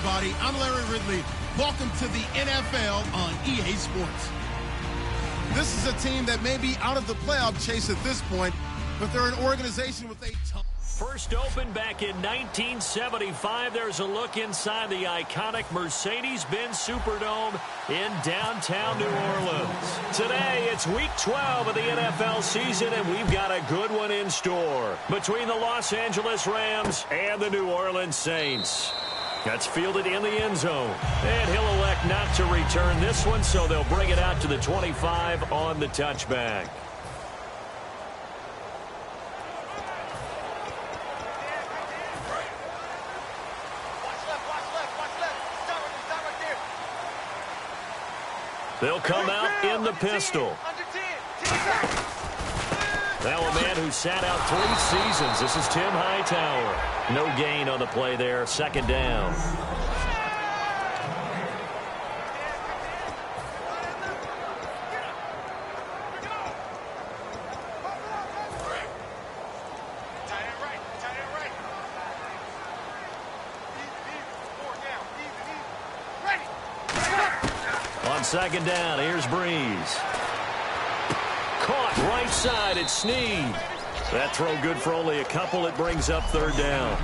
everybody. I'm Larry Ridley. Welcome to the NFL on EA Sports. This is a team that may be out of the playoff chase at this point, but they're an organization with a ton. First opened back in 1975. There's a look inside the iconic Mercedes-Benz Superdome in downtown New Orleans. Today, it's week 12 of the NFL season, and we've got a good one in store between the Los Angeles Rams and the New Orleans Saints. That's fielded in the end zone, and he'll elect not to return this one, so they'll bring it out to the 25 on the touchback. They'll come out in the pistol. Now a man who sat out 3 seasons. This is Tim Hightower. No gain on the play there. Second down. On second down, here's Breeze. Caught right side, it's Snead. That throw good for only a couple. It brings up third down.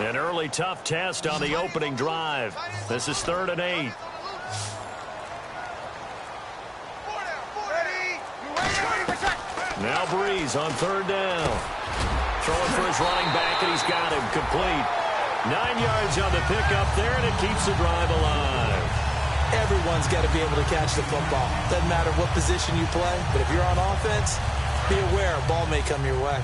An early tough test on the opening drive. This is 3rd and 8. Now Breeze on 3rd down. Throwing for his running back, and he's got him complete. 9 yards on the pickup there, and it keeps the drive alive. Everyone's got to be able to catch the football. Doesn't matter what position you play, but if you're on offense, be aware a ball may come your way.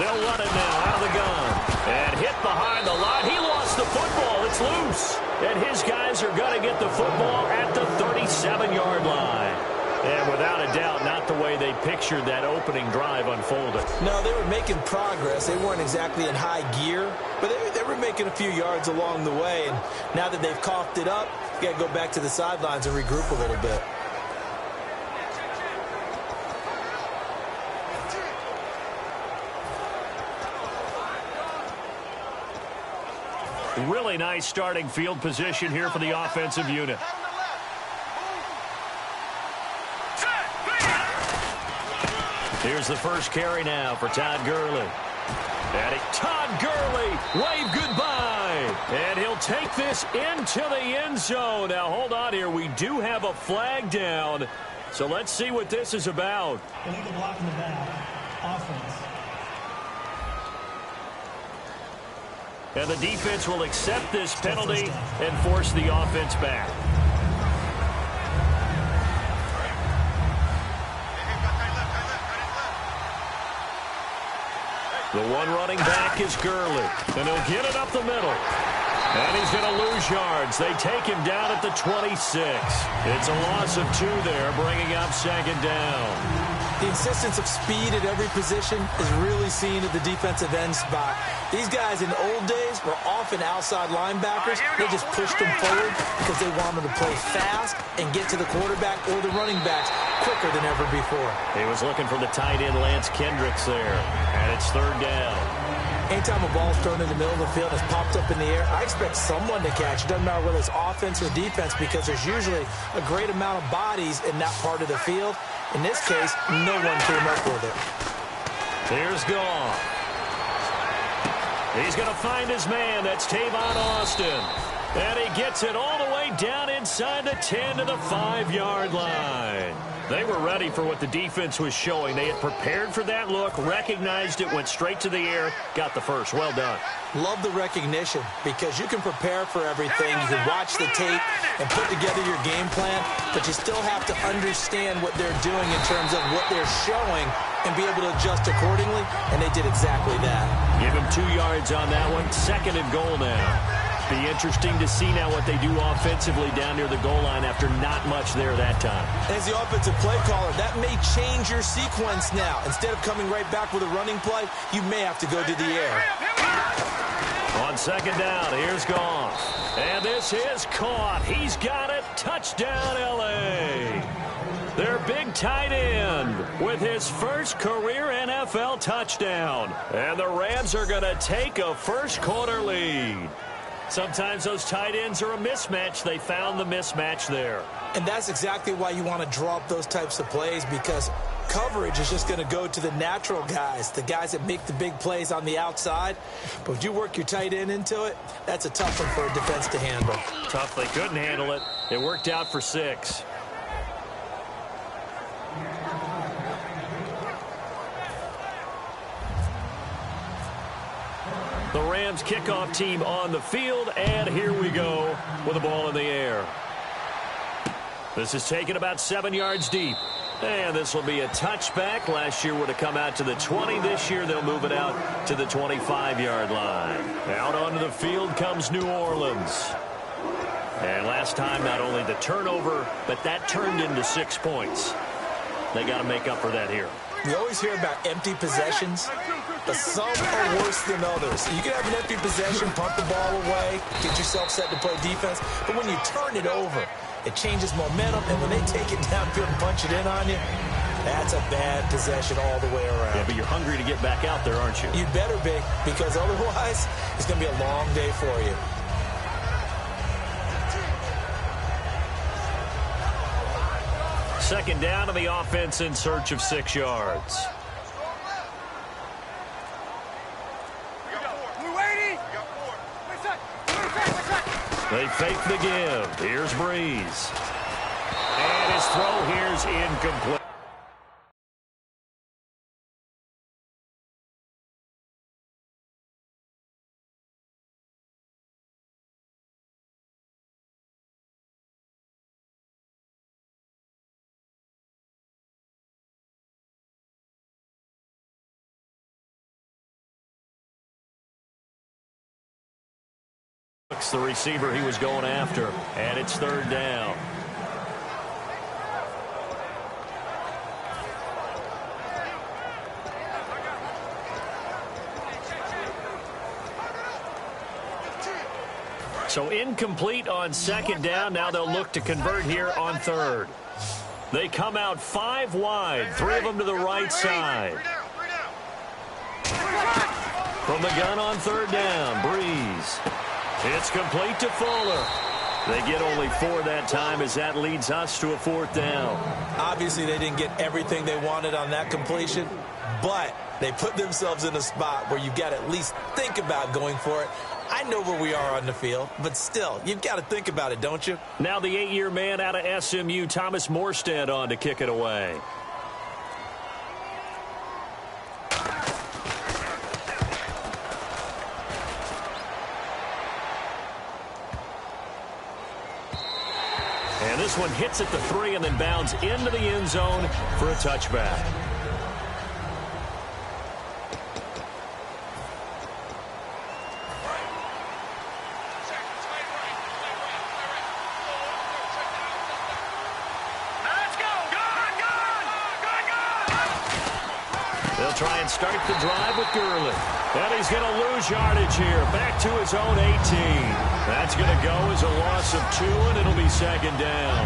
They'll run it now out of the gun. And hit behind the line. He lost the football. It's loose. And his guys are going to get the football at the 37-yard line. And without a doubt, not the way they pictured that opening drive unfolded. No, they were making progress. They weren't exactly in high gear, but they were making a few yards along the way. And now that they've coughed it up, you got to go back to the sidelines and regroup a little bit. Really nice starting field position here for the offensive unit. Here's the first carry now for Todd Gurley. And Todd Gurley, wave goodbye. And he'll take this into the end zone. Now, hold on here. We do have a flag down. So let's see what this is about. Illegal block in the back. Offense. And the defense will accept this penalty and force the offense back. The one running back is Gurley. And he'll get it up the middle. And he's going to lose yards. They take him down at the 26. It's a loss of 2 there, bringing up second down. The insistence of speed at every position is really seen at the defensive end spot. These guys in the old days were often outside linebackers. They just pushed them forward because they wanted to play fast and get to the quarterback or the running backs quicker than ever before. He was looking for the tight end Lance Kendricks there, and it's third down. Anytime a ball's thrown in the middle of the field and it's popped up in the air, I expect someone to catch. It doesn't matter whether it's offense or defense because there's usually a great amount of bodies in that part of the field. In this case, no one came up with it. Here's Goff. He's going to find his man. That's Tavon Austin. And he gets it all the way down inside the 10 to the 5-yard line. They were ready for what the defense was showing. They had prepared for that look, recognized it, went straight to the air, got the first. Well done. Love the recognition because you can prepare for everything. You can watch the tape and put together your game plan, but you still have to understand what they're doing in terms of what they're showing and be able to adjust accordingly, and they did exactly that. Give him 2 yards on that one. Second and goal now. Be interesting to see now what they do offensively down near the goal line after not much there that time. As the offensive play caller, that may change your sequence now. Instead of coming right back with a running play, you may have to go to the air. On second down, here's Goff. And this is caught. He's got it. Touchdown, L.A. Their big tight end with his first career NFL touchdown. And the Rams are going to take a first-quarter lead. Sometimes those tight ends are a mismatch. They found the mismatch there. And that's exactly why you want to draw up those types of plays, because coverage is just going to go to the natural guys, the guys that make the big plays on the outside. But if you work your tight end into it, that's a tough one for a defense to handle. Tough. They couldn't handle it. It worked out for 6. The Rams kickoff team on the field, and here we go with the ball in the air. This is taken about 7 yards deep. And this will be a touchback. Last year would have come out to the 20. This year they'll move it out to the 25-yard line. Out onto the field comes New Orleans. And last time, not only the turnover, but that turned into 6 points. They got to make up for that here. You always hear about empty possessions, but some are worse than others. You can have an empty possession, punt the ball away, get yourself set to play defense, but when you turn it over, it changes momentum, and when they take it downfield and punch it in on you, that's a bad possession all the way around. Yeah, but you're hungry to get back out there, aren't you? You'd better be, because otherwise it's going to be a long day for you. Second down to the offense in search of 6 yards. They fake the give. Here's Breeze. And his throw here's incomplete. The receiver he was going after, and it's third down. So incomplete on second down. Now they'll look to convert here on third. They come out 5 wide, 3 of them to the right side. From the gun on third down, Breeze. It's complete to Fuller. They get only 4 that time as that leads us to a 4th down. Obviously, they didn't get everything they wanted on that completion, but they put themselves in a spot where you've got to at least think about going for it. I know where we are on the field, but still, you've got to think about it, don't you? Now the 8-year man out of SMU, Thomas Morstead, on to kick it away. And this one hits at the 3 and then bounds into the end zone for a touchback. They'll try and start the drive with Gurley. And he's going to lose yardage here. Back to his own 18. That's going to go as a loss of 2, and it'll be second down.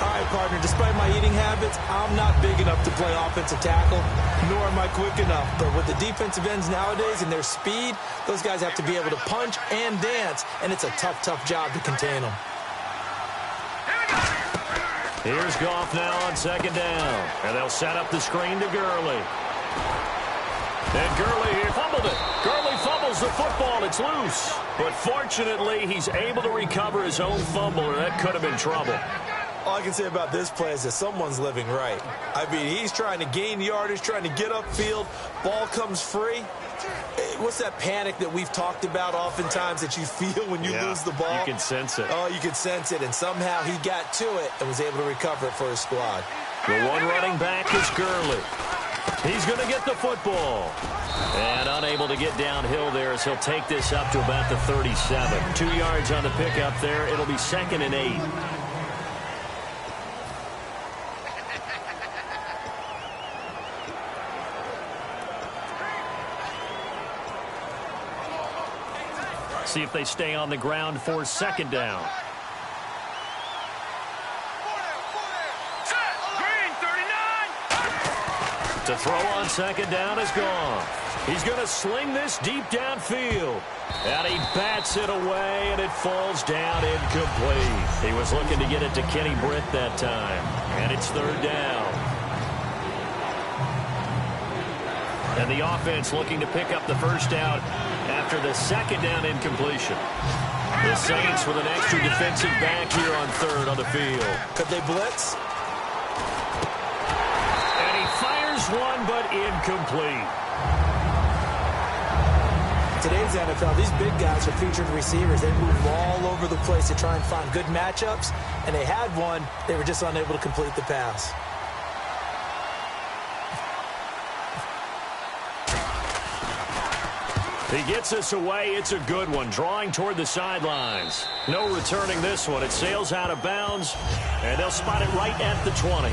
All right, partner, despite my eating habits, I'm not big enough to play offensive tackle, nor am I quick enough. But with the defensive ends nowadays and their speed, those guys have to be able to punch and dance, and it's a tough, tough job to contain them. Here's Goff now on second down. And they'll set up the screen to Gurley. And Gurley here fumbled it. Gurley fumbles the football. It's loose. But fortunately, he's able to recover his own fumble, or that could have been trouble. All I can say about this play is that someone's living right. I mean, he's trying to gain yardage, trying to get upfield. Ball comes free. What's that panic that we've talked about oftentimes that you feel when you lose the ball? You can sense it. Oh, you can sense it. And somehow he got to it and was able to recover it for his squad. The one running back is Gurley. He's going to get the football. And unable to get downhill there as he'll take this up to about the 37. 2 yards on the pickup there. It'll be 2nd and 8. See if they stay on the ground for second down. To throw on second down is gone. He's going to sling this deep downfield. And he bats it away, and it falls down incomplete. He was looking to get it to Kenny Britt that time. And it's third down. And the offense looking to pick up the first down after the second down incompletion. The Saints with an extra defensive back here on third on the field. Could they blitz? And he fires one, but incomplete. Today's NFL, these big guys are featured receivers. They move all over the place to try and find good matchups, and they had one. They were just unable to complete the pass. He gets us away. It's a good one, drawing toward the sidelines. No returning this one. It sails out of bounds, and they'll spot it right at the 20.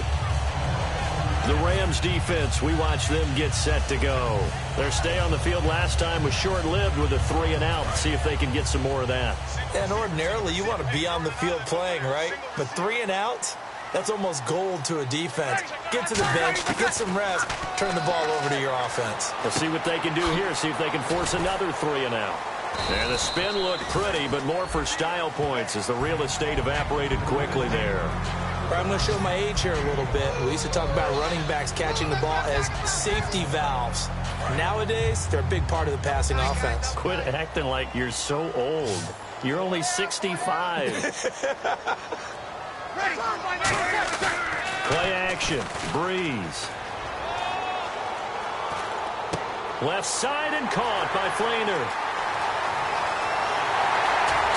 The Rams defense, we watch them get set to go. Their stay on the field last time was short-lived with a 3-and-out. See if they can get some more of that. And ordinarily, you want to be on the field playing, right? But 3-and-out, that's almost gold to a defense. Get to the bench, get some rest, turn the ball over to your offense. We'll see what they can do here, see if they can force another 3-and-out. And the spin looked pretty, but more for style points as the real estate evaporated quickly there. I'm going to show my age here a little bit. We used to talk about running backs catching the ball as safety valves. Nowadays, they're a big part of the passing offense. Quit acting like you're so old. You're only 65. Play action. Breeze. Left side and caught by Flainer.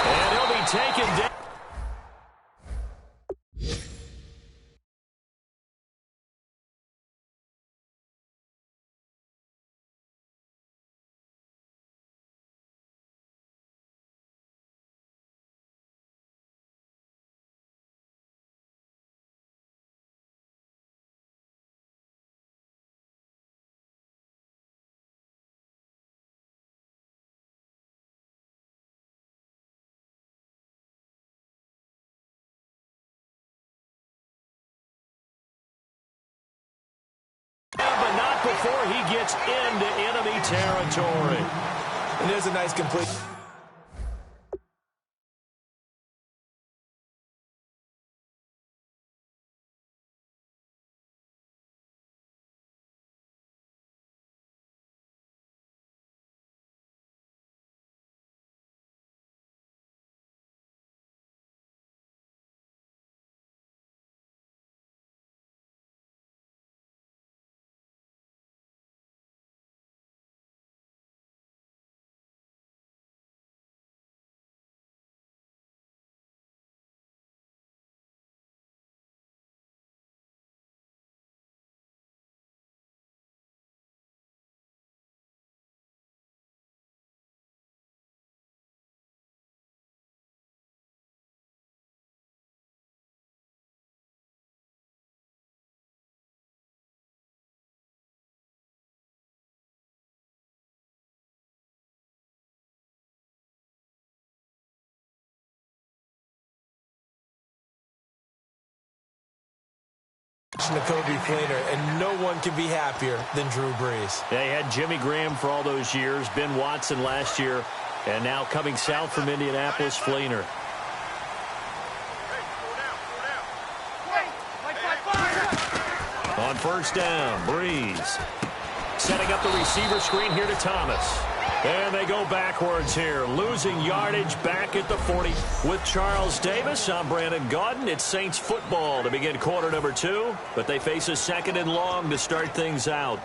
And he'll be taken down. But not before he gets into enemy territory. And there's a nice complete. Kobe Flainer, and no one can be happier than Drew Brees. They had Jimmy Graham for all those years, Ben Watson last year, and now coming south from Indianapolis, Flainer. On first down, Brees. Setting up the receiver screen here to Thomas. And they go backwards here, losing yardage back at the 40. With Charles Davis, I'm Brandon Gaudin. It's Saints football to begin quarter number 2, but they face a second and long to start things out.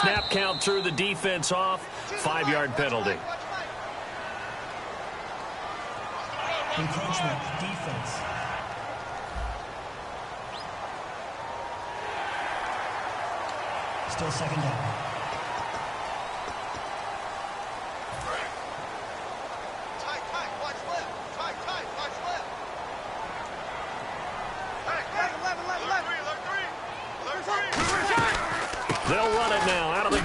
Snap count through the defense off, 5-yard penalty. Encroachment, defense. Still second down. Tight, watch left. Tight, watch left.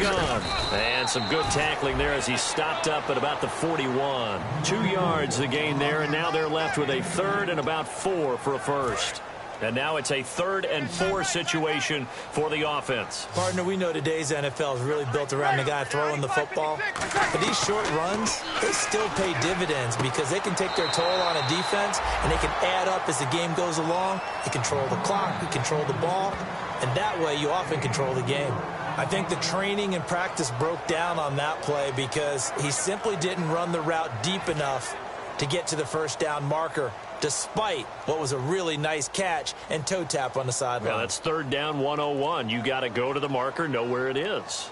gun. And some good tackling there as he stopped up at about the 41. 2 yards the gain there, and now they're left with a third and about 4 for a first. And now it's a 3rd and 4 situation for the offense. Partner, we know today's NFL is really built around the guy throwing the football. But these short runs, they still pay dividends because they can take their toll on a defense and they can add up as the game goes along. You control the clock, you control the ball, and that way you often control the game. I think the training and practice broke down on that play because he simply didn't run the route deep enough to get to the first down marker, despite what was a really nice catch and toe tap on the sideline. Yeah, that's 3rd down 101. You got to go to the marker, know where it is.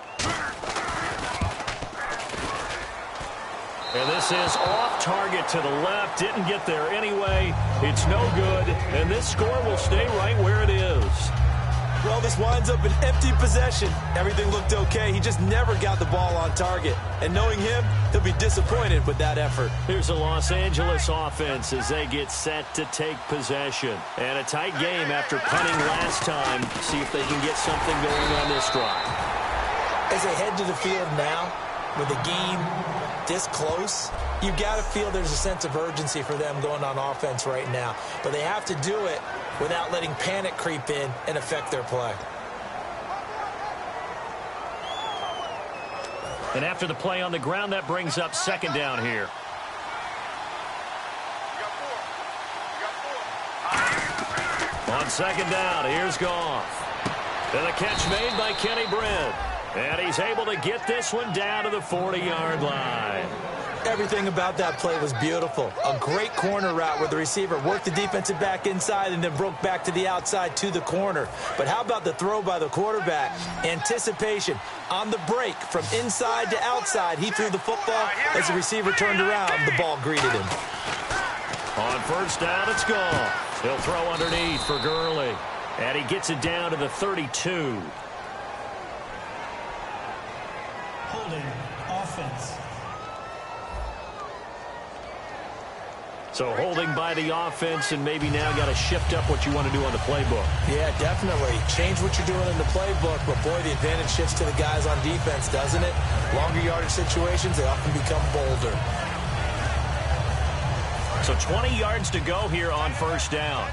And this is off target to the left. Didn't get there anyway. It's no good. And this score will stay right where it is. Well, this winds up an empty possession. Everything looked okay. He just never got the ball on target. And knowing him, he'll be disappointed with that effort. Here's the Los Angeles offense as they get set to take possession. And a tight game after punting last time. See if they can get something going on this drive. As they head to the field now, with the game this close, you got to feel there's a sense of urgency for them going on offense right now. But they have to do it without letting panic creep in and affect their play. And after the play on the ground, that brings up 2nd down here. On 2nd down, here's Goff. And the catch made by Kenny Britt. And he's able to get this one down to the 40-yard line. Everything about that play was beautiful. A great corner route where the receiver worked the defensive back inside and then broke back to the outside to the corner. But how about the throw by the quarterback? Anticipation on the break from inside to outside. He threw the football. As the receiver turned around, the ball greeted him. On 1st down, it's gone. He'll throw underneath for Gurley. And he gets it down to the 32. Holding offense. So holding by the offense, and maybe now got to shift up what you want to do on the playbook. Yeah, definitely. Change what you're doing in the playbook, but boy, the advantage shifts to the guys on defense, doesn't it? Longer yardage situations, they often become bolder. So 20 yards to go here on 1st down.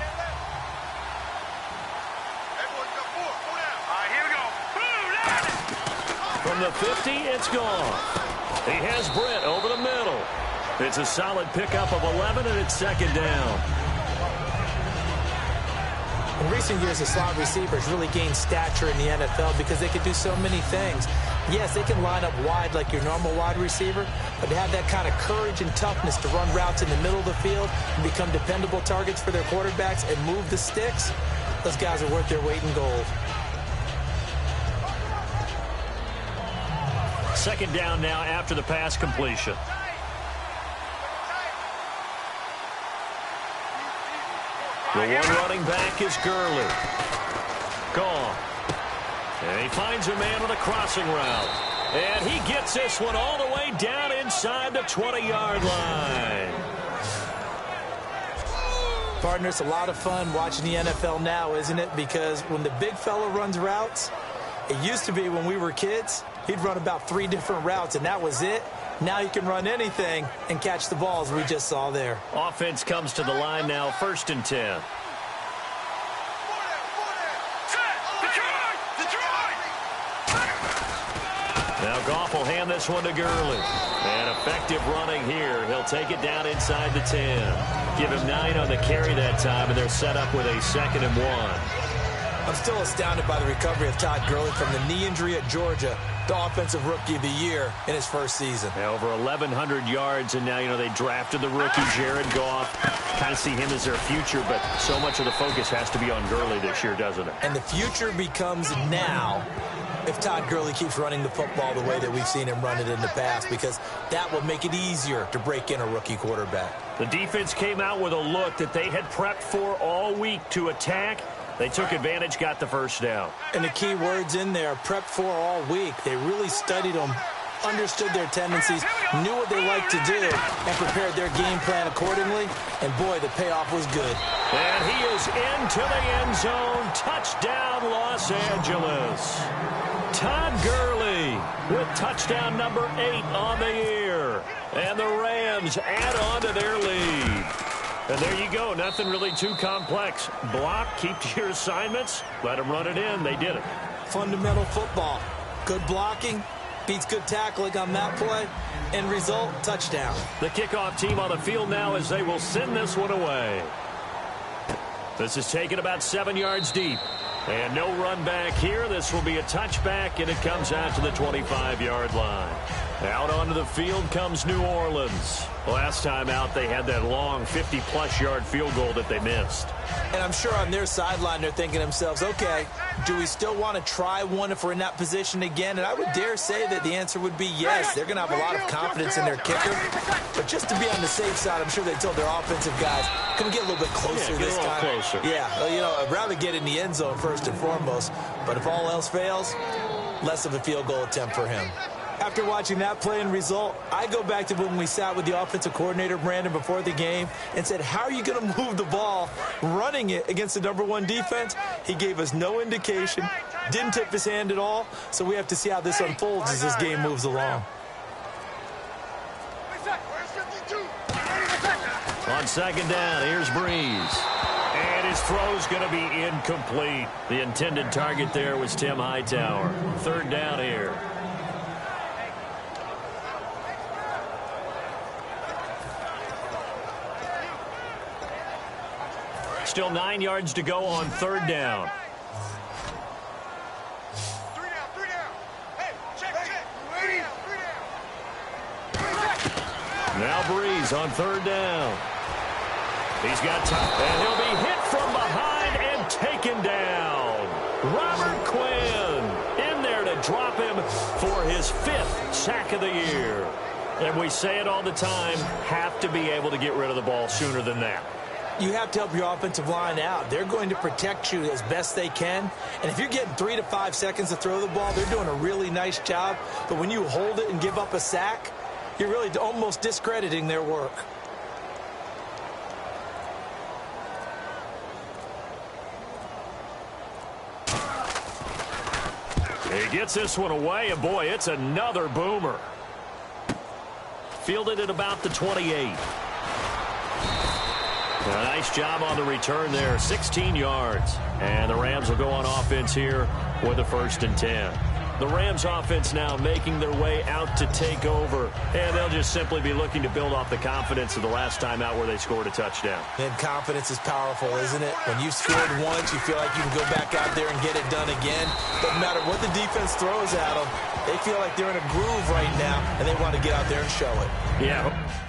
From the 50, it's gone. He has Britt over the middle. It's a solid pickup of 11, and it's 2nd down. In recent years, the slot receivers really gained stature in the NFL because they can do so many things. Yes, they can line up wide like your normal wide receiver, but they have that kind of courage and toughness to run routes in the middle of the field and become dependable targets for their quarterbacks and move the sticks. Those guys are worth their weight in gold. 2nd down now after the pass completion. The one running back is Gurley. Gone. And he finds a man on a crossing route. And he gets this one all the way down inside the 20-yard line. Partner, it's a lot of fun watching the NFL now, isn't it? Because when the big fella runs routes, it used to be when we were kids, he'd run about 3 different routes, and that was it. Now you can run anything and catch the balls we just saw there. Offense comes to the line now, 1st and 10. Now Goff will hand this one to Gurley. And effective running here. He'll take it down inside the 10. Give him 9 on the carry that time, and they're set up with a 2nd and 1. I'm still astounded by the recovery of Todd Gurley from the knee injury at Georgia, the offensive rookie of the year in his first season. Now over 1,100 yards, and now, they drafted the rookie, Jared Goff. Kind of see him as their future, but so much of the focus has to be on Gurley this year, doesn't it? And the future becomes now if Todd Gurley keeps running the football the way that we've seen him run it in the past, because that will make it easier to break in a rookie quarterback. The defense came out with a look that they had prepped for all week to attack. They took advantage, got the 1st down. And the key words in there, prepped for all week. They really studied them, understood their tendencies, knew what they liked to do, and prepared their game plan accordingly. And boy, the payoff was good. And he is into the end zone. Touchdown, Los Angeles. Todd Gurley with touchdown number 8 on the year. And the Rams add on to their lead. And there you go. Nothing really too complex. Block, keep to your assignments, let them run it in. They did it. Fundamental football. Good blocking beats good tackling on that play. End result, touchdown. The kickoff team on the field now as they will send this one away. This is taken about 7 yards deep. And no run back here. This will be a touchback, and it comes out to the 25-yard line. Out onto the field comes New Orleans. Last time out, they had that long 50-plus yard field goal that they missed. And I'm sure on their sideline, they're thinking to themselves, okay, do we still want to try one if we're in that position again? And I would dare say that the answer would be yes. They're going to have a lot of confidence in their kicker. But just to be on the safe side, I'm sure they told their offensive guys, can we get a little bit closer this time? Closer. Yeah, well, you know, I'd rather get in the end zone first and foremost. But if all else fails, less of a field goal attempt for him. After watching that play and result, I go back to when we sat with the offensive coordinator, Brandon, before the game and said, how are you going to move the ball running it against the #1 defense? He gave us no indication, didn't tip his hand at all, so we have to see how this unfolds as this game moves along. On second down, here's Breeze. And his throw's going to be incomplete. The intended target there was Tim Hightower. Third down here. Still 9 yards to go on third down. Now Breeze on third down. He's got time, and he'll be hit from behind and taken down. Robert Quinn in there to drop him for his 5th sack of the year. And we say it all the time, have to be able to get rid of the ball sooner than that. You have to help your offensive line out. They're going to protect you as best they can. And if you're getting 3 to 5 seconds to throw the ball, they're doing a really nice job. But when you hold it and give up a sack, you're really almost discrediting their work. He gets this one away, and boy, it's another boomer. Fielded at about the 28. A nice job on the return there, 16 yards. And the Rams will go on offense here with a 1st and 10. The Rams offense now making their way out to take over. And they'll just simply be looking to build off the confidence of the last time out where they scored a touchdown. And confidence is powerful, isn't it? When you've scored once, you feel like you can go back out there and get it done again. Doesn't matter what the defense throws at them. They feel like they're in a groove right now, and they want to get out there and show it. Yeah.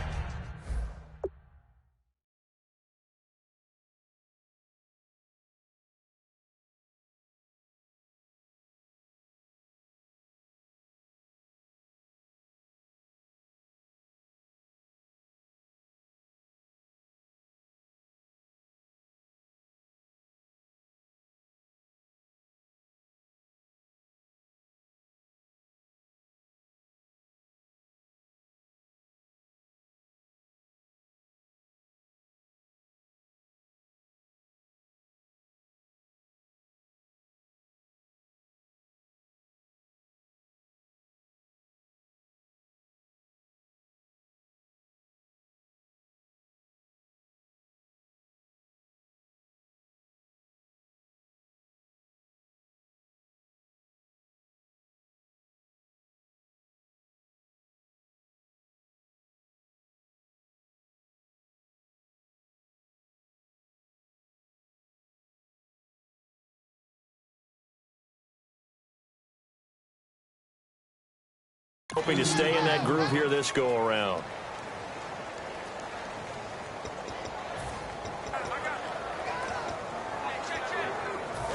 Hoping to stay in that groove here this go-around.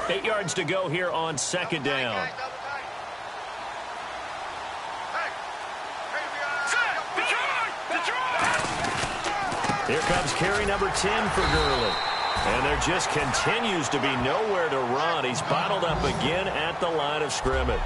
Eight yards to go here on second down. Here comes carry number 10 for Gurley. And there just continues to be nowhere to run. He's bottled up again at the line of scrimmage.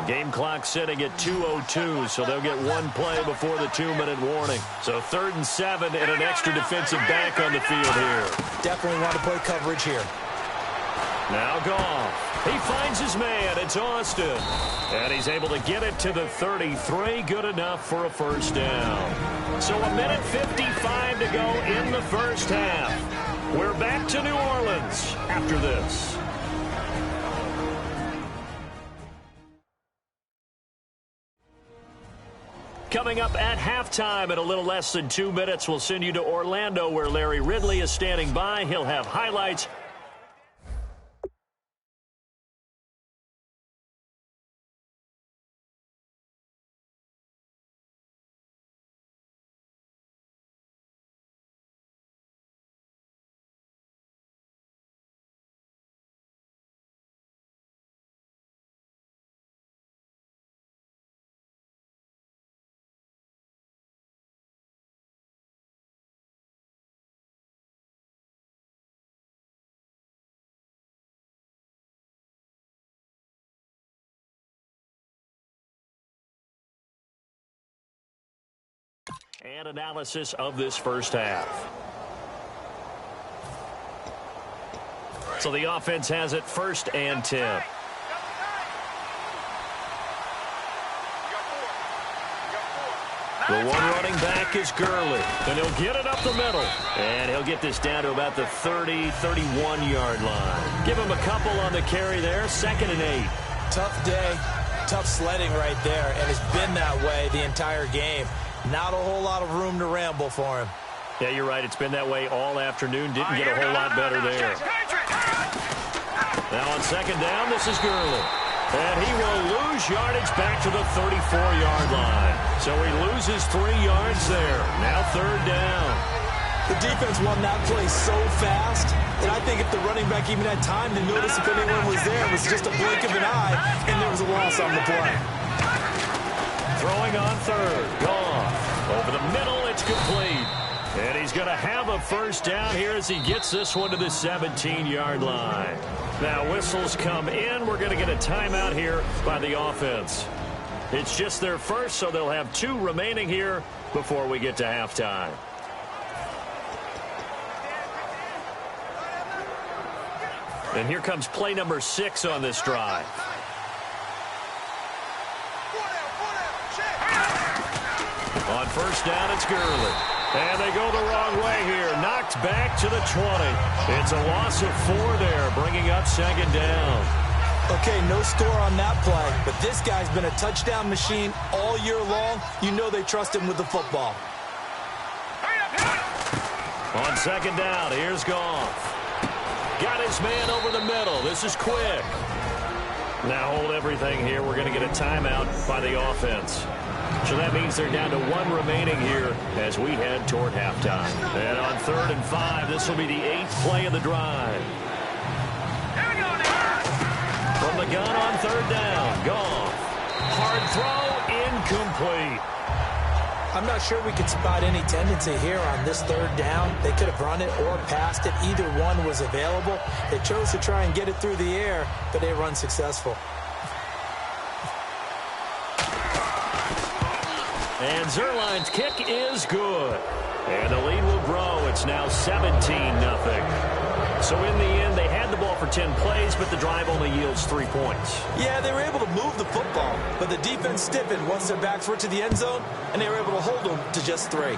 Game clock sitting at 2:02, so they'll get one play before the 2-minute warning. So 3rd and 7 and an extra defensive back on the field here. Definitely want to play coverage here. Now Goff. He finds his man. It's Austin. And he's able to get it to the 33. Good enough for a first down. So 1:55 to go in the first half. We're back to New Orleans after this. Coming up at halftime in a little less than 2 minutes, we'll send you to Orlando where Larry Ridley is standing by. He'll have highlights. And analysis of this first half. So the offense has it 1st and 10. The one running back is Gurley. And he'll get it up the middle. And he'll get this down to about the 30, 31-yard line. Give him a couple on the carry there. 2nd and 8. Tough day. Tough sledding right there. And it's been that way the entire game. Not a whole lot of room to ramble for him. Yeah, you're right. It's been that way all afternoon. Didn't get a whole lot better there. Now on 2nd down, this is Gurley. And he will lose yardage back to the 34-yard line. So he loses 3 yards there. Now 3rd down. The defense won that play so fast that I think if the running back even had time to notice if anyone was there, it was just a blink of an eye, and there was a loss on the play. Throwing on 3rd. Goff. Over the middle, it's complete. And he's going to have a first down here as he gets this one to the 17-yard line. Now whistles come in. We're going to get a timeout here by the offense. It's just their first, so they'll have 2 remaining here before we get to halftime. And here comes play number 6 on this drive. On 1st down, it's Gurley. And they go the wrong way here. Knocked back to the 20. It's a loss of 4 there, bringing up 2nd down. Okay, no score on that play, but this guy's been a touchdown machine all year long. You know they trust him with the football. On 2nd down, here's Goff. Got his man over the middle. This is quick. Now hold everything here. We're going to get a timeout by the offense. So that means they're down to 1 remaining here as we head toward halftime. And on 3rd and 5, this will be the 8th play of the drive. From the gun on 3rd down, Goff. Hard throw, incomplete. I'm not sure we could spot any tendency here on this 3rd down. They could have run it or passed it. Either one was available. They chose to try and get it through the air, but they run successful. And Zerline's kick is good. And the lead will grow. It's now 17-0. So in the end, they had the ball for 10 plays, but the drive only yields 3 points. Yeah, they were able to move the football, but the defense stiffened once their backs were to the end zone, and they were able to hold them to just 3.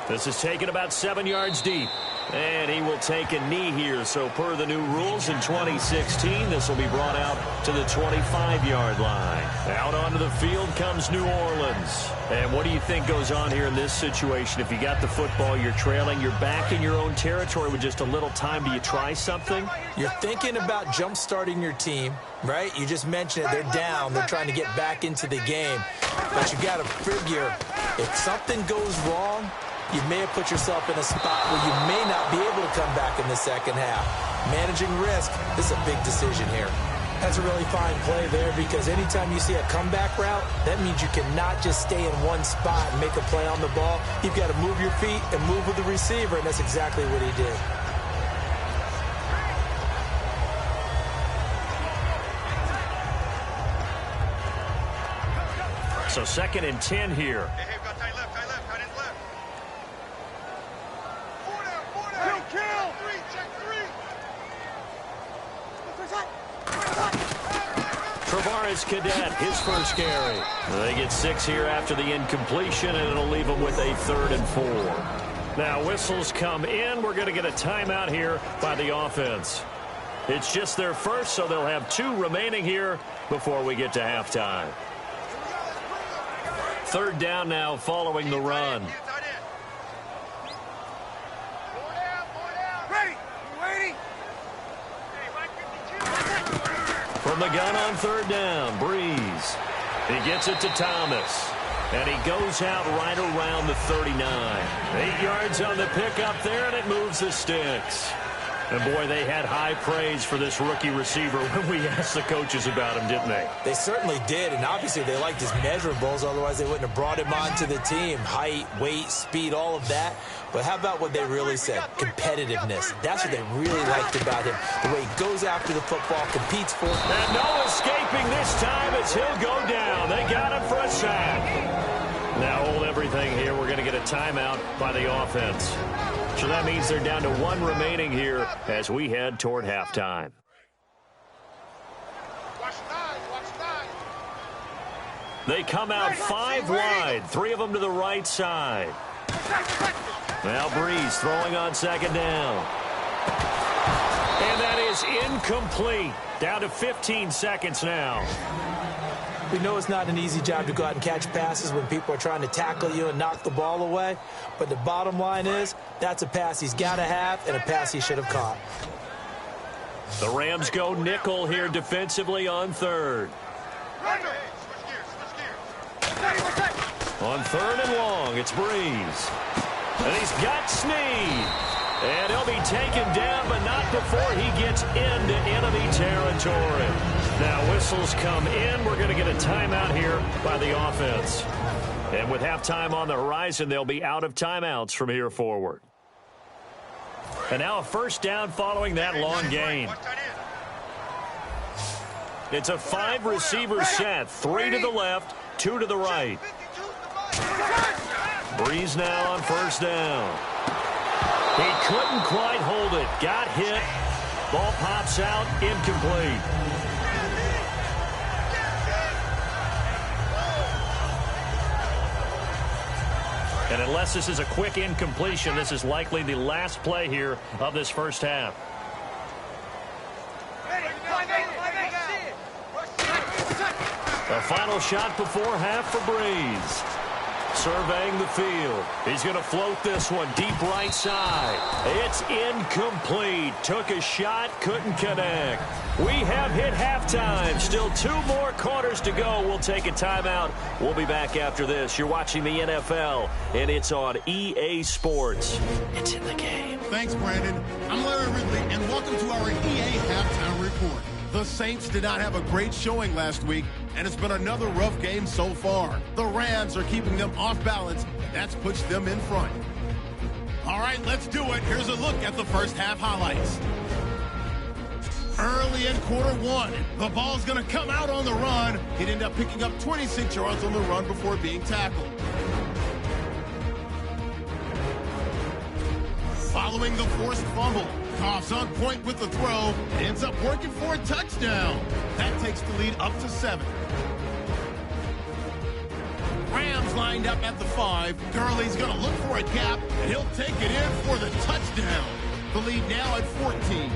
This is taken about 7 yards deep. And he will take a knee here. So per the new rules in 2016, this will be brought out to the 25-yard line. Out onto the field comes New Orleans. And what do you think goes on here in this situation? If you got the football, you're trailing, you're back in your own territory with just a little time. Do you try something? You're thinking about jump-starting your team, right? You just mentioned it. They're down. They're trying to get back into the game. But you got to figure if something goes wrong, you may have put yourself in a spot where you may not be able to come back in the second half. Managing risk, this is a big decision here. That's a really fine play there because anytime you see a comeback route, that means you cannot just stay in one spot and make a play on the ball. You've got to move your feet and move with the receiver, and that's exactly what he did. So 2nd and 10 here. Hey, got tight left. Travaris Cadet, his first carry. They get 6 here after the incompletion, and it'll leave them with a 3rd and 4. Now, whistles come in. We're going to get a timeout here by the offense. It's just their first, so they'll have 2 remaining here before we get to halftime. 3rd down now following the run. From the gun on 3rd down, Breeze. He gets it to Thomas. And he goes out right around the 39. 8 yards on the pickup there, and it moves the sticks. And, boy, they had high praise for this rookie receiver when we asked the coaches about him, didn't they? They certainly did, and obviously they liked his measurables. Otherwise, they wouldn't have brought him onto the team. Height, weight, speed, all of that. But how about what they really said? Competitiveness. That's what they really liked about him. The way he goes after the football, competes for it. And no escaping this time as he'll go down. They got him for a sack. Now hold everything here. We're going to get a timeout by the offense. So that means they're down to 1 remaining here as we head toward halftime. They come out 5 wide, 3 of them to the right side. Now Breeze throwing on 2nd down. And that is incomplete. Down to 15 seconds now. We know it's not an easy job to go out and catch passes when people are trying to tackle you and knock the ball away. But the bottom line is, that's a pass he's got to have and a pass he should have caught. The Rams go nickel here defensively on 3rd. On 3rd and long, it's Breeze. And he's got Snead. And he'll be taken down, but not before he gets into enemy territory. Now whistles come in. We're going to get a timeout here by the offense. And with halftime on the horizon, they'll be out of timeouts from here forward. And now a 1st down following that long gain. It's a 5-receiver set. 3 to the left, 2 to the right. Breeze now on 1st down. He couldn't quite hold it. Got hit. Ball pops out. Incomplete. And unless this is a quick incompletion, this is likely the last play here of this first half. A final shot before half for Breeze. Surveying the field. He's going to float this one deep right side. It's incomplete. Took a shot, couldn't connect. We have hit halftime. Still 2 more quarters to go. We'll take a timeout. We'll be back after this. You're watching the NFL, and it's on EA Sports. It's in the game. Thanks, Brandon. I'm Larry Ridley, and welcome to our EA Halftime Report. The Saints did not have a great showing last week, and it's been another rough game so far. The Rams are keeping them off balance. That's pushed them in front. All right, let's do it. Here's a look at the first half highlights. Early in quarter 1, the ball's going to come out on the run. He'd end up picking up 26 yards on the run before being tackled. Following the forced fumble, Goff's on point with the throw, ends up working for a touchdown. That takes the lead up to 7. Rams lined up at the 5. Gurley's going to look for a gap, and he'll take it in for the touchdown. The lead now at 14.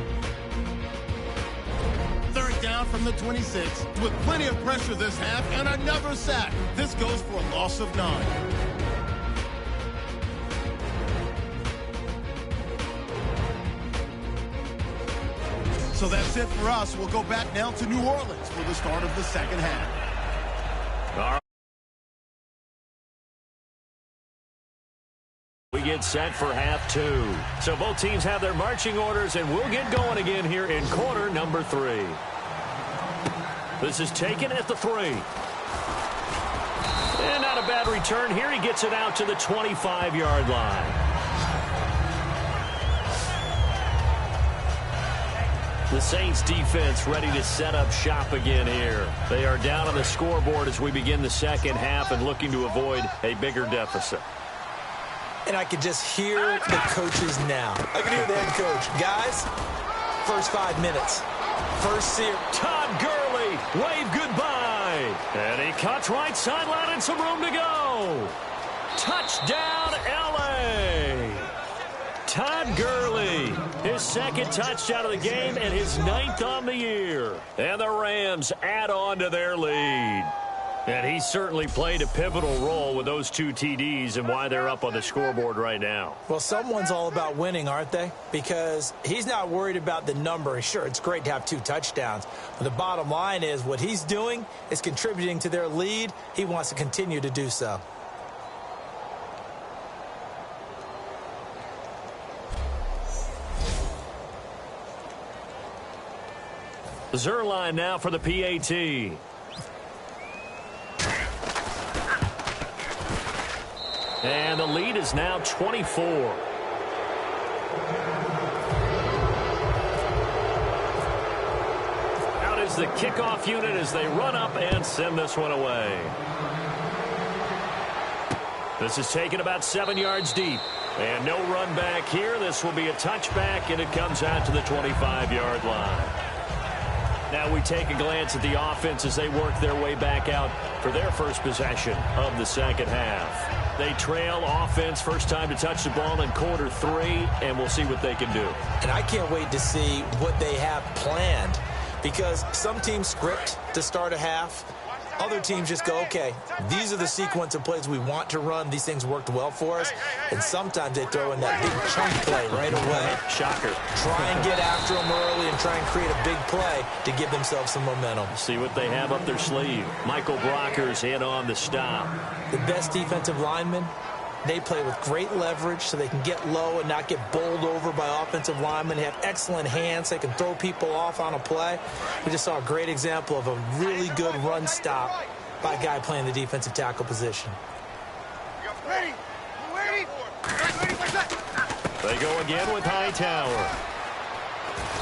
3rd down from the 26, with plenty of pressure this half and another sack. This goes for a loss of 9. So that's it for us. We'll go back now to New Orleans for the start of the second half. All right. We get set for half 2. So both teams have their marching orders, and we'll get going again here in quarter number 3. This is taken at the 3. And not a bad return here. He gets it out to the 25-yard line. The Saints defense ready to set up shop again here. They are down on the scoreboard as we begin the second half and looking to avoid a bigger deficit. And I could just hear the coaches now. I can hear the head coach. Guys, first 5 minutes. First series. Todd Gurley, wave goodbye. And he cuts right sideline and some room to go. Touchdown, L.A. Todd Gurley, his second touchdown of the game and his 9th on the year. And the Rams add on to their lead. And he certainly played a pivotal role with those 2 TDs and why they're up on the scoreboard right now. Well, someone's all about winning, aren't they? Because he's not worried about the number. Sure, it's great to have 2 touchdowns. But the bottom line is what he's doing is contributing to their lead. He wants to continue to do so. Zerline now for the PAT. And the lead is now 24. Out is the kickoff unit as they run up and send this one away. This is taken about 7 yards deep. And no run back here. This will be a touchback, and it comes out to the 25-yard line. Now we take a glance at the offense as they work their way back out for their first possession of the second half. They trail offense, first time to touch the ball in quarter 3, and we'll see what they can do. And I can't wait to see what they have planned, because some teams script to start a half. Other teams just go, okay, these are the sequence of plays we want to run. These things worked well for us. And sometimes they throw in that big chunk play right away. Shocker. Try and get after them early and try and create a big play to give themselves some momentum. See what they have up their sleeve. Michael Brocker's in on the stop. The best defensive linemen, they play with great leverage so they can get low and not get bowled over by offensive linemen. They have excellent hands. They can throw people off on a play. We just saw a great example of a really good run stop by a guy playing the defensive tackle position. They go again with Hightower.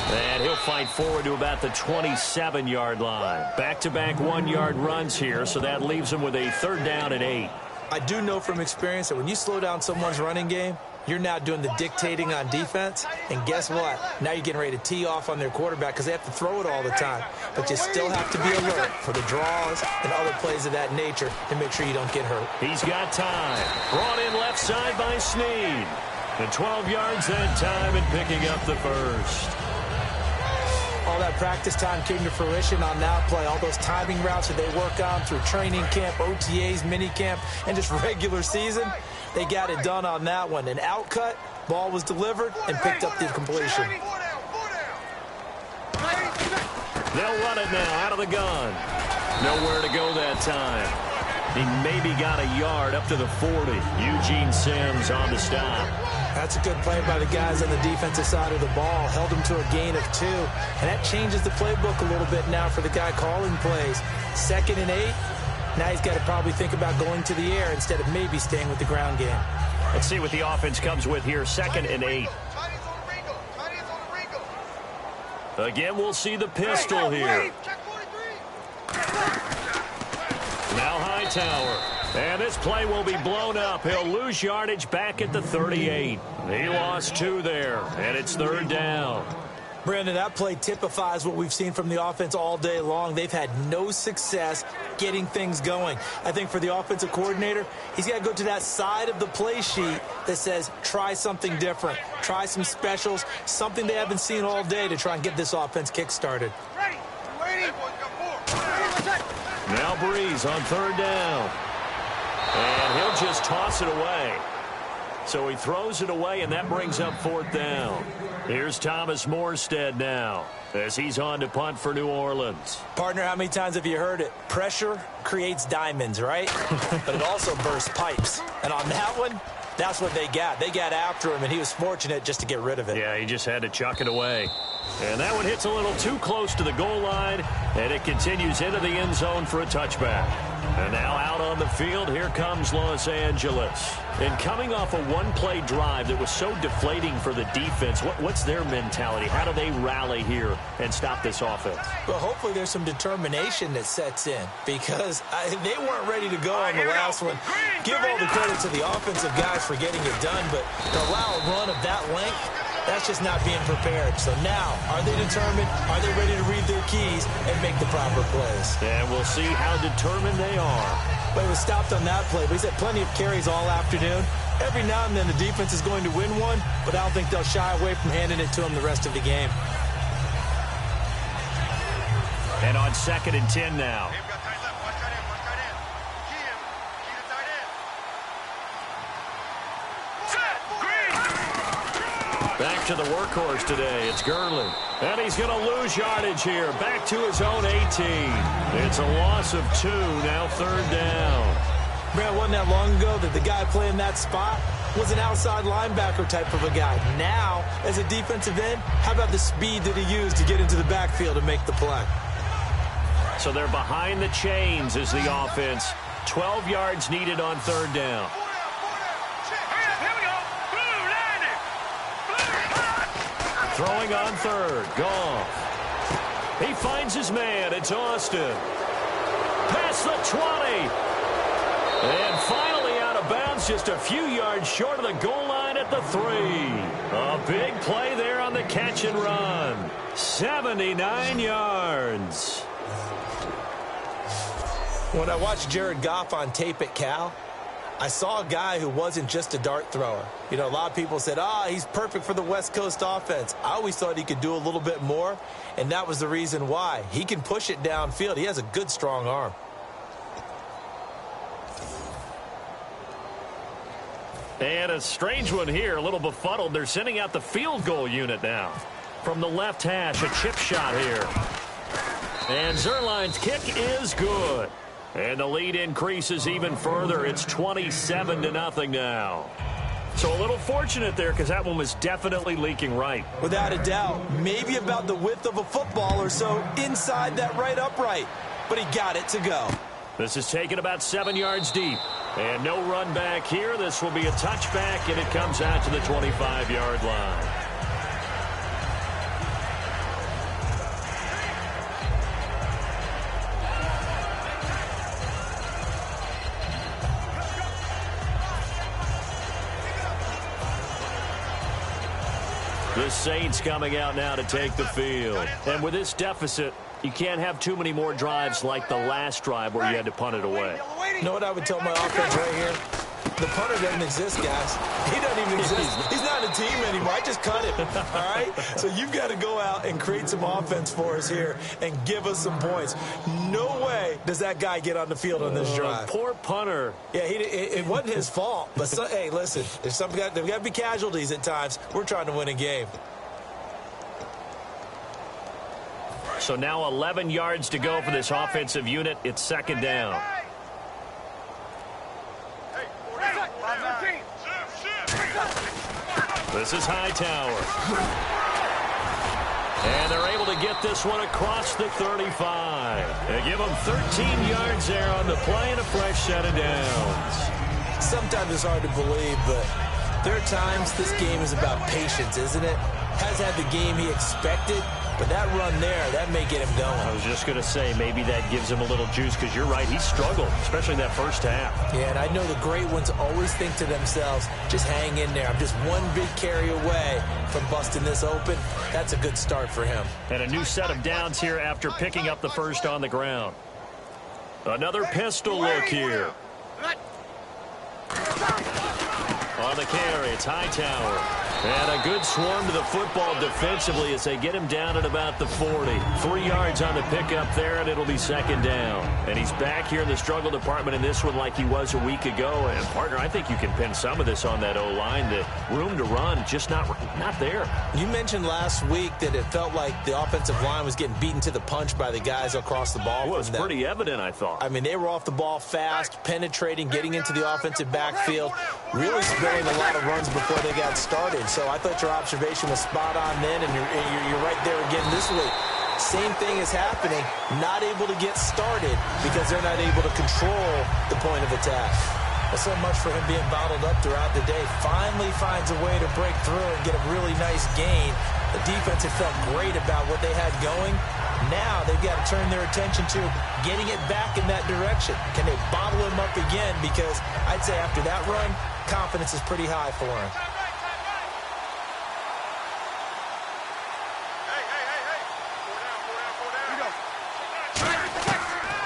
And he'll fight forward to about the 27-yard line. Back-to-back 1-yard runs here, so that leaves him with a 3rd down and 8. I do know from experience that when you slow down someone's running game, you're now doing the dictating on defense. And guess what? Now you're getting ready to tee off on their quarterback because they have to throw it all the time. But you still have to be alert for the draws and other plays of that nature to make sure you don't get hurt. He's got time. Brought in left side by Snead. And 12 yards that time and picking up the first. All that practice time came to fruition on that play. All those timing routes that they work on through training camp, OTAs, mini camp, and just regular season, they got it done on that one. An outcut, ball was delivered, and picked up the completion. They'll run it now out of the gun. Nowhere to go that time. He maybe got a yard up to the 40. Eugene Sims on the stop. That's a good play by the guys on the defensive side of the ball. Held him to a gain of 2. And that changes the playbook a little bit now for the guy calling plays. 2nd and 8. Now he's got to probably think about going to the air instead of maybe staying with the ground game. Let's see what the offense comes with here. 2nd and 8. Again, we'll see the pistol here. Now Hightower. And this play will be blown up. He'll lose yardage back at the 38. He lost 2 there, and it's 3rd down. Brandon, that play typifies what we've seen from the offense all day long. They've had no success getting things going. I think for the offensive coordinator, he's got to go to that side of the play sheet that says try something different, try some specials, something they haven't seen all day to try and get this offense kick-started. Now Breeze on 3rd down. And he'll just toss it away. So he throws it away, and that brings up 4th down. Here's Thomas Morstead now as he's on to punt for New Orleans. Partner, how many times have you heard it? Pressure creates diamonds, right? But it also bursts pipes. And on that one, That's what they got. They got after him, and he was fortunate just to get rid of it. Yeah, he just had to chuck it away. And that one hits a little too close to the goal line, and it continues into the end zone for a touchback. And now out on the field, here comes Los Angeles. And coming off a one-play drive that was so deflating for the defense, what's their mentality? How do they rally here and stop this offense? Well, hopefully there's some determination that sets in, because they weren't ready to go on the last one. Give all the credit to the offensive guys for getting it done, but to allow a run of that length, that's just not being prepared. So now, are they determined? Are they ready to read their keys and make the proper plays? And we'll see how determined they are. But it was stopped on that play. But he's had plenty of carries all afternoon. Every now and then the defense is going to win one, but I don't think they'll shy away from handing it to him the rest of the game. And on 2nd and 10 now. Back to the workhorse today. It's Gurley. And he's going to lose yardage here. Back to his own 18. It's a loss of 2. Now 3rd down. Brad, wasn't that long ago that the guy playing that spot was an outside linebacker type of a guy. Now, as a defensive end, how about the speed that he used to get into the backfield and make the play? So they're behind the chains as the offense. 12 yards needed on 3rd down. Throwing on 3rd. Goff. He finds his man. It's Austin. Past the 20. And finally out of bounds, just a few yards short of the goal line at the 3. A big play there on the catch and run. 79 yards. When I watched Jared Goff on tape at Cal, I saw a guy who wasn't just a dart thrower. You know, a lot of people said, he's perfect for the West Coast offense. I always thought he could do a little bit more, and that was the reason why. He can push it downfield. He has a good, strong arm. And a strange one here, a little befuddled. They're sending out the field goal unit now. From the left hash, a chip shot here. And Zerline's kick is good. And the lead increases even further. It's 27-0 now. So a little fortunate there because that one was definitely leaking right. Without a doubt. Maybe about the width of a football or so inside that right upright. But he got it to go. This is taken about 7 yards deep. And no run back here. This will be a touchback, and it comes out to the 25-yard line. The Saints coming out now to take the field. And with this deficit, you can't have too many more drives like the last drive where you had to punt it away. You know what I would tell my offense right here? The punter doesn't exist, guys. He doesn't even exist. He's not a team anymore. I just cut him, all right? So you've got to go out and create some offense for us here and give us some points. No way does that guy get on the field on this drive. Poor punter. Yeah, it wasn't his fault. But, hey, listen, there's got to be casualties at times. We're trying to win a game. So now 11 yards to go for this offensive unit. It's 2nd down. This is Hightower. And they're able to get this one across the 35. They give them 13 yards there on the play and a fresh set of downs. Sometimes it's hard to believe, but there are times this game is about patience, isn't it? Has had the game he expected, but that run there, that may get him going. I was just going to say, maybe that gives him a little juice, because you're right, he struggled, especially in that first half. Yeah, and I know the great ones always think to themselves, just hang in there. I'm just one big carry away from busting this open. That's a good start for him. And a new set of downs here after picking up the first on the ground. Another pistol look here. On the carry, it's Hightower. And a good swarm to the football defensively as they get him down at about the 40. 3 yards on the pickup there, and it'll be second down. And he's back here in the struggle department in this one like he was a week ago. And, partner, I think you can pin some of this on that O-line. The room to run, just not there. You mentioned last week that it felt like the offensive line was getting beaten to the punch by the guys across the ball. Well, it was pretty evident, I thought. I mean, they were off the ball fast, penetrating, getting into the offensive backfield, really spilling a lot of runs before they got started. So I thought your observation was spot on then, and you're right there again this week. Same thing is happening, not able to get started because they're not able to control the point of attack. Well, so much for him being bottled up throughout the day. Finally finds a way to break through and get a really nice gain. The defense had felt great about what they had going. Now they've got to turn their attention to getting it back in that direction. Can they bottle him up again? Because I'd say after that run, confidence is pretty high for him.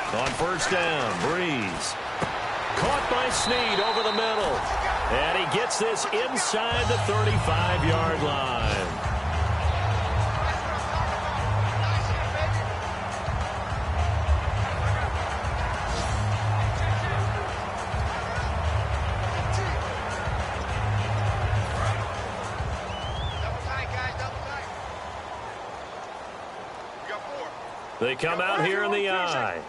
On first down, Breeze. Caught by Snead over the middle. And he gets this inside the 35-yard line. They come out here in the eye.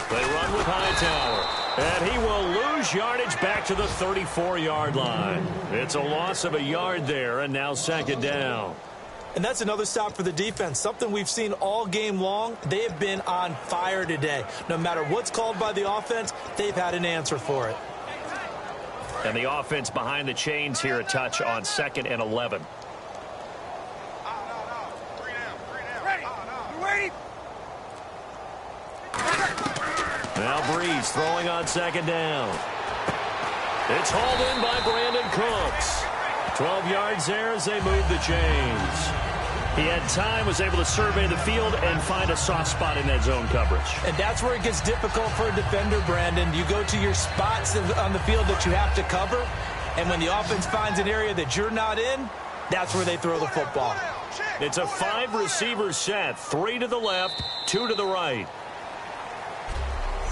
They run with Hightower. And he will lose yardage back to the 34-yard line. It's a loss of a yard there, and now second down. And that's another stop for the defense, something we've seen all game long. They have been on fire today. No matter what's called by the offense, they've had an answer for it. And the offense behind the chains here, a touch on 2nd and 11. Now Breeze throwing on second down. It's hauled in by Brandon Cooks. 12 yards there as they move the chains. He had time, was able to survey the field and find a soft spot in that zone coverage. And that's where it gets difficult for a defender, Brandon. You go to your spots on the field that you have to cover, and when the offense finds an area that you're not in, that's where they throw the football. It's a 5-receiver set, 3 to the left, 2 to the right.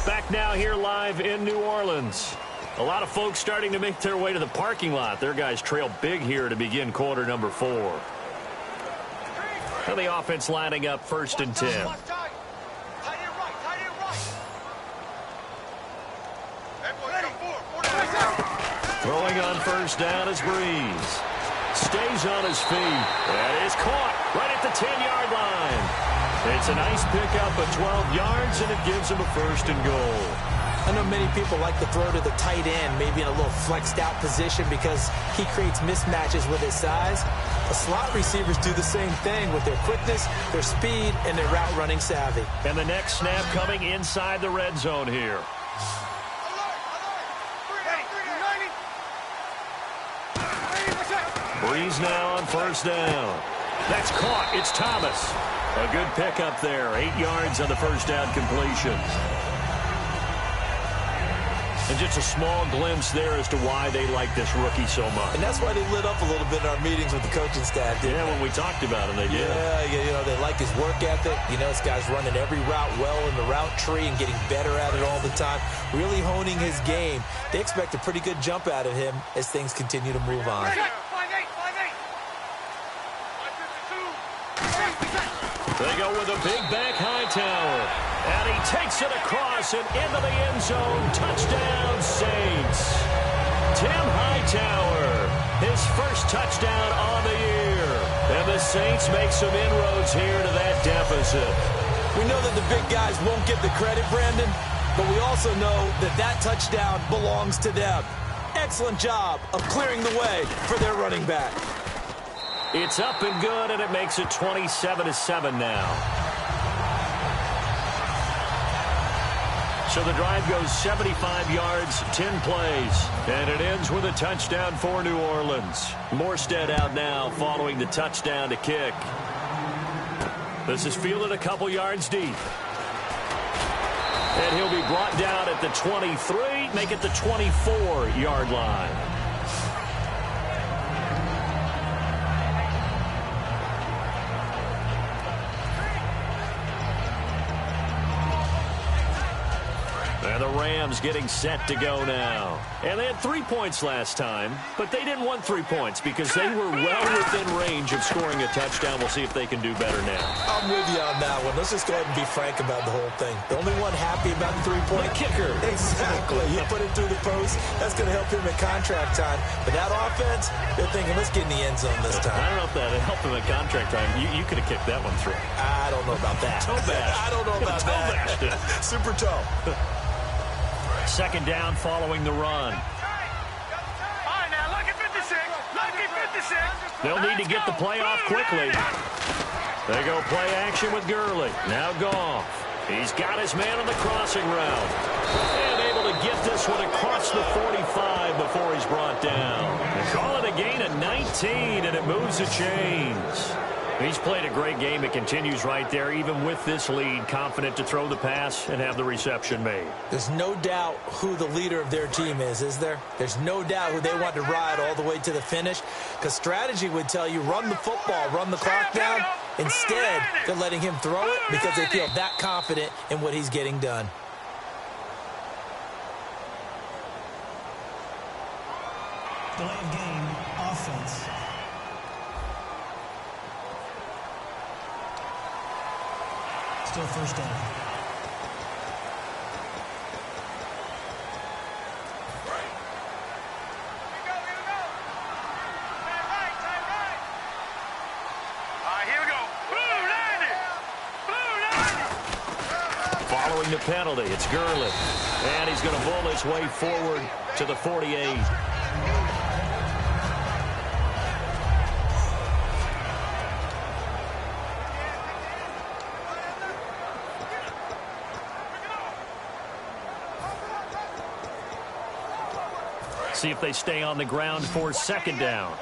Back now here live in New Orleans. A lot of folks starting to make their way to the parking lot. Their guys trail big here to begin quarter number 4. And the offense lining up 1st and 10. Throwing on first down is Breeze. Stays on his feet. And is caught right at the 10-yard line. It's a nice pickup of 12 yards, and it gives him a 1st and goal. I know many people like to throw to the tight end, maybe in a little flexed out position because he creates mismatches with his size. The slot receivers do the same thing with their quickness, their speed, and their route running savvy. And the next snap coming inside the red zone here. Breeze now on first down. That's caught. It's Thomas. A good pickup there. 8 yards on the first down completion. And just a small glimpse there as to why they like this rookie so much. And that's why they lit up a little bit in our meetings with the coaching staff, didn't they? When we talked about him, they did. Yeah, they like his work ethic. This guy's running every route well in the route tree and getting better at it all the time, really honing his game. They expect a pretty good jump out of him as things continue to move on. They go with a big back Hightower. And he takes it across and into the end zone. Touchdown, Saints. Tim Hightower, his first touchdown on the year. And the Saints make some inroads here to that deficit. We know that the big guys won't get the credit, Brandon, but we also know that that touchdown belongs to them. Excellent job of clearing the way for their running back. It's up and good, and it makes it 27-7 now. So the drive goes 75 yards, 10 plays, and it ends with a touchdown for New Orleans. Morstead out now following the touchdown to kick. This is fielded a couple yards deep. And he'll be brought down at the 23, make it the 24-yard line. And the Rams getting set to go now. And they had 3 points last time, but they didn't want 3 points because they were well within range of scoring a touchdown. We'll see if they can do better now. I'm with you on that one. Let's just go ahead and be frank about the whole thing. The only one happy about the 3-point kicker. Exactly. You put it through the post. That's going to help him at contract time. But that offense, they're thinking, let's get in the end zone this time. I don't know if that helped him at contract time. You could have kicked that one through. I don't know about that. Toe bash. I don't know about that. Super toe. Second down following the run. All right, now, lucky 56. Lucky 56. They'll need to get the play off quickly. They go play action with Gurley. Now Goff. He's got his man on the crossing route. And able to get this one across the 45 before he's brought down. They call it a gain of 19, and it moves the chains. He's played a great game. It continues right there, even with this lead, confident to throw the pass and have the reception made. There's no doubt who the leader of their team is there? There's no doubt who they want to ride all the way to the finish, because strategy would tell you run the football, run the clock down. Instead, they're letting him throw it because they feel that confident in what he's getting done. Delay of game, offense. Still first down. Following the penalty, it's Gurley. And he's going to bull his way forward to the 48. See if they stay on the ground for second down.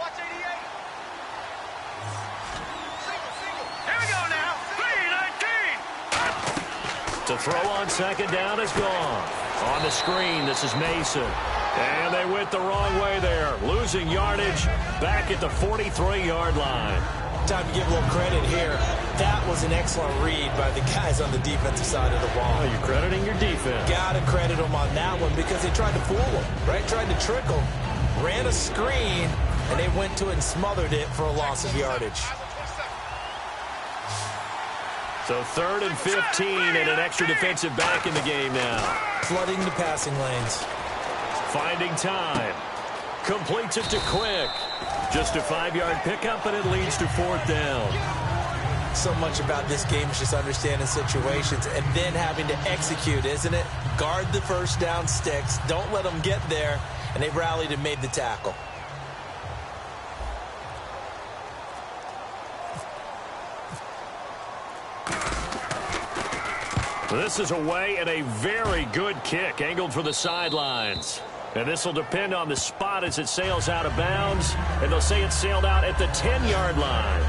To throw on second down is gone. On the screen, this is Mason. And they went the wrong way there. Losing yardage back at the 43-yard line. Time to give a little credit here. That was an excellent read by the guys on the defensive side of the ball. Oh, you're crediting your defense. Got to credit them on that one because they tried to fool them, right? Tried to trick them. Ran a screen, and they went to it and smothered it for a loss of yardage. So 3rd and 15 and an extra defensive back in the game now. Flooding the passing lanes. Finding time. Completes it to Quick. Just a 5-yard pickup, and it leads to 4th down. So much about this game is just understanding situations and then having to execute, isn't it? Guard the first down sticks. Don't let them get there. And they rallied and made the tackle. This is away and a very good kick, angled for the sidelines. And this will depend on the spot as it sails out of bounds. And they'll say it sailed out at the 10-yard line.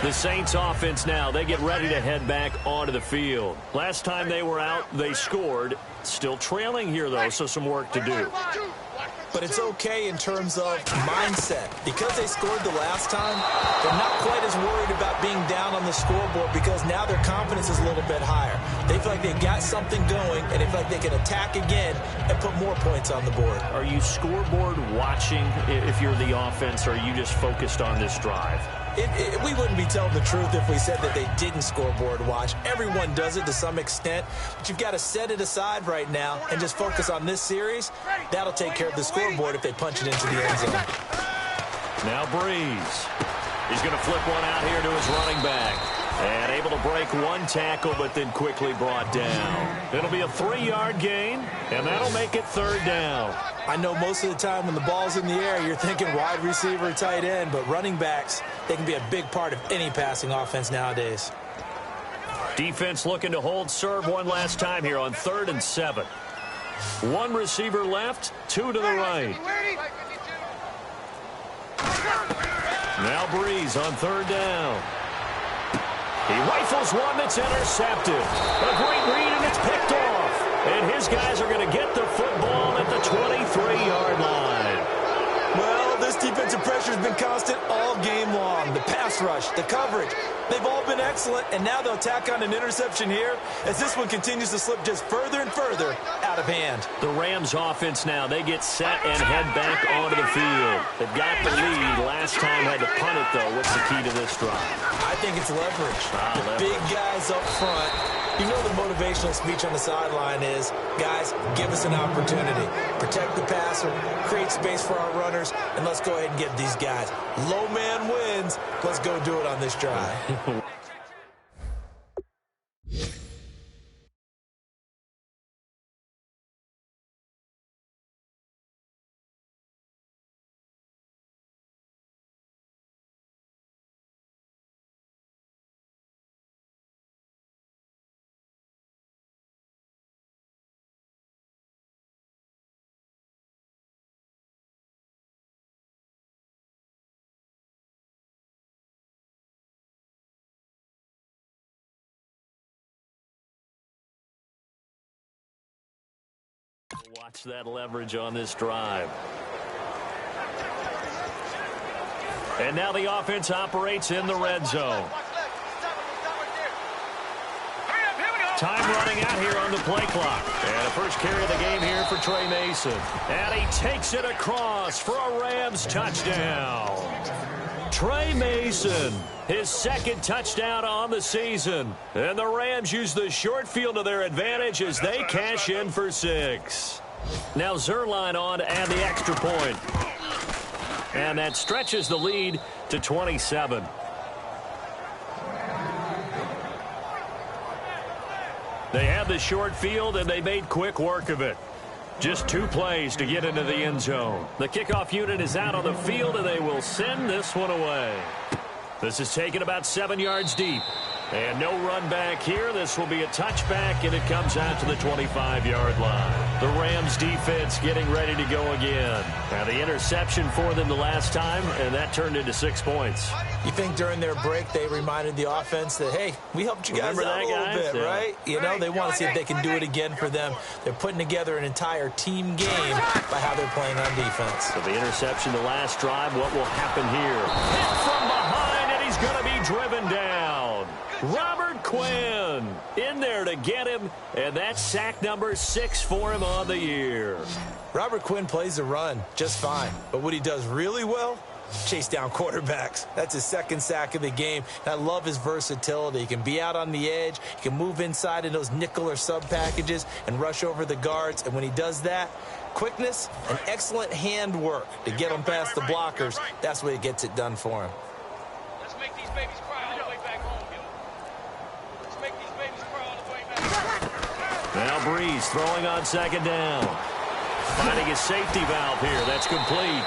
The Saints offense now, they get ready to head back onto the field. Last time they were out, they scored. Still trailing here, though, so some work to do. But it's okay in terms of mindset. Because they scored the last time, they're not quite as worried about being down on the scoreboard because now their confidence is a little bit higher. They feel like they've got something going, and they feel like they can attack again and put more points on the board. Are you scoreboard watching if you're the offense, or are you just focused on this drive? We wouldn't be telling the truth if we said that they didn't scoreboard watch. Everyone does it to some extent, but you've got to set it aside right now and just focus on this series. That'll take care of the scoreboard if they punch it into the end zone. Now Breeze. He's going to flip one out here to his running back. And able to break one tackle, but then quickly brought down. It'll be a 3-yard gain, and that'll make it 3rd down. I know most of the time when the ball's in the air, you're thinking wide receiver, tight end, but running backs, they can be a big part of any passing offense nowadays. Defense looking to hold serve one last time here on 3rd and 7. One receiver left, 2 to the right. Now Breeze on 3rd down. He rifles one that's intercepted. A great read, and it's picked off. And his guys are going to get the football at the 23-yard line. Well, this Defensive pressure has been constant all game long. The pass rush, the coverage, they've all been excellent, and now they'll tack on an interception here as this one continues to slip just further and further out of hand. The Rams offense now, they get set and head back onto the field. They've got the lead. Last time had to punt it, though. What's the key to this drive? I think it's leverage. The big guys up front. You know the motivational speech on the sideline is, guys, give us an opportunity. Protect the passer, create space for our runners, and let's go ahead and get these guys. Low man wins. Let's go do it on this drive. Watch that leverage on this drive. And now the offense operates in the red zone. Time running out here on the play clock. And a first carry of the game here for Trey Mason. And he takes it across for a Rams touchdown. Trey Mason, his second touchdown on the season. And the Rams use the short field to their advantage as they cash in for 6. Now Zerline on to add the extra point. And that stretches the lead to 27. They had the short field, and they made quick work of it. Just 2 plays to get into the end zone. The kickoff unit is out on the field, and they will send this one away. This is taken about 7 yards deep. And no run back here. This will be a touchback, and it comes out to the 25-yard line. The Rams defense getting ready to go again. Now the interception for them the last time, and that turned into 6 points. You think during their break they reminded the offense that, hey, we helped you guys out a little bit, right? You know, they want to see if they can do it again for them. They're putting together an entire team game by how they're playing on defense. So the interception the last drive, what will happen here? Hit from behind, and he's going to be driven down. Robert Quinn in there to get him, and that's sack number 6 for him on the year. Robert Quinn plays the run just fine, but what he does really well, chase down quarterbacks. That's his second sack of the game. And I love his versatility. He can be out on the edge. He can move inside in those nickel or sub packages and rush over the guards. And when he does that, quickness and excellent hand work to get him past the blockers, that's what gets it done for him. Let's make these babies cry all the way back home, yo. Let's make these babies cry all the way back home. Now Breeze throwing on second down. Finding his safety valve here. That's complete.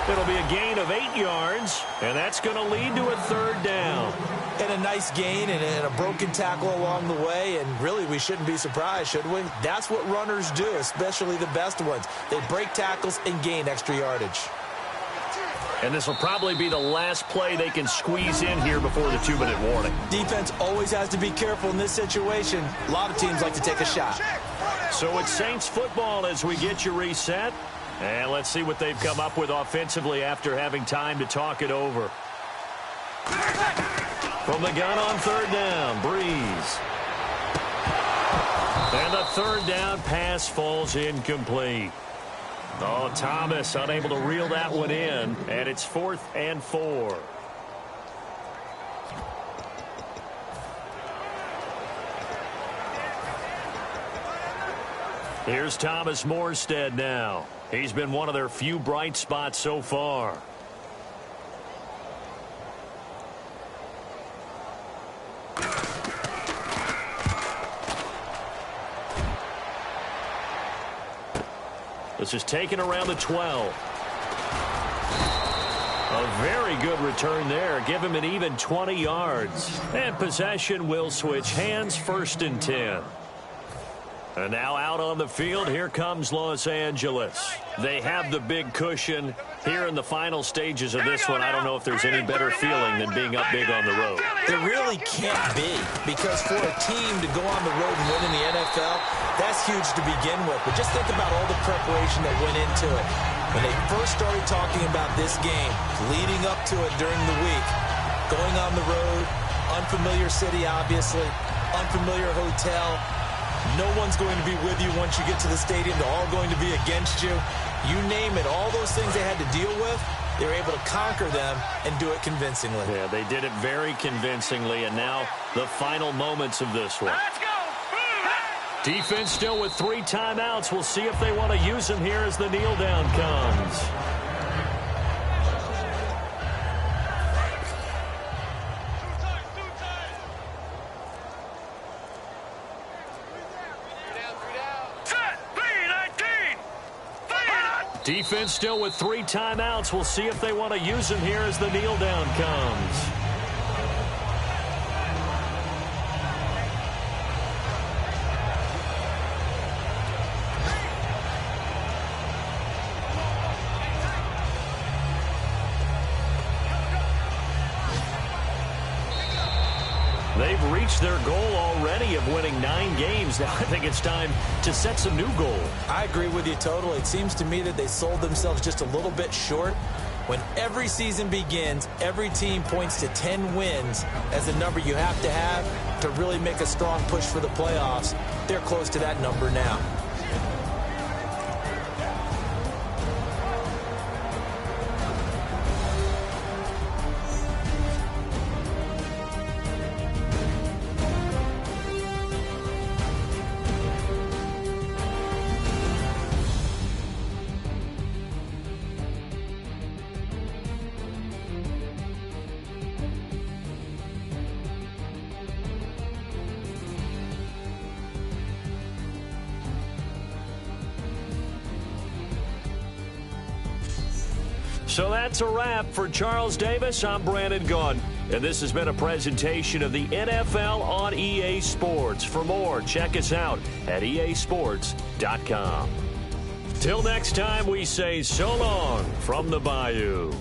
It'll be a gain of 8 yards, and that's going to lead to a 3rd down. And a nice gain and a broken tackle along the way, and really we shouldn't be surprised, should we? That's what runners do, especially the best ones. They break tackles and gain extra yardage. And this will probably be the last play they can squeeze in here before the 2-minute warning. Defense always has to be careful in this situation. A lot of teams like to take a shot. So it's Saints football as we get you reset. And let's see what they've come up with offensively after having time to talk it over. From the gun on 3rd down, Breeze. And the 3rd down pass falls incomplete. Oh, Thomas unable to reel that one in, and it's 4th and 4. Here's Thomas Morstead now. He's been one of their few bright spots so far. This is taken around the 12. A very good return there. Give him an even 20 yards. And possession will switch hands, 1st and 10. And now out on the field, here comes Los Angeles. They have the big cushion. Here in the final stages of this one, I don't know if there's any better feeling than being up big on the road. There really can't be, because for a team to go on the road and win in the NFL, that's huge to begin with. But just think about all the preparation that went into it. When they first started talking about this game, leading up to it during the week, going on the road, unfamiliar city, obviously, unfamiliar hotel, no one's going to be with you once you get to the stadium. They're all going to be against you. You name it, all those things they had to deal with, they were able to conquer them and do it convincingly. Yeah, they did it very convincingly, and now the final moments of this one. Let's go. Defense still with 3 timeouts. We'll see if they want to use them here as the kneel down comes. Defense still with 3 timeouts. We'll see if they want to use them here as the kneel down comes. They've reached their goal already of winning 9 games. Now I think it's time to set some new goals. I agree with you totally. It seems to me that they sold themselves just a little bit short. When every season begins, every team points to 10 wins as a number you have to really make a strong push for the playoffs. They're close to that number now. So that's a wrap for Charles Davis. I'm Brandon Gaudin, and this has been a presentation of the NFL on EA Sports. For more, check us out at easports.com. Till next time, we say so long from the Bayou.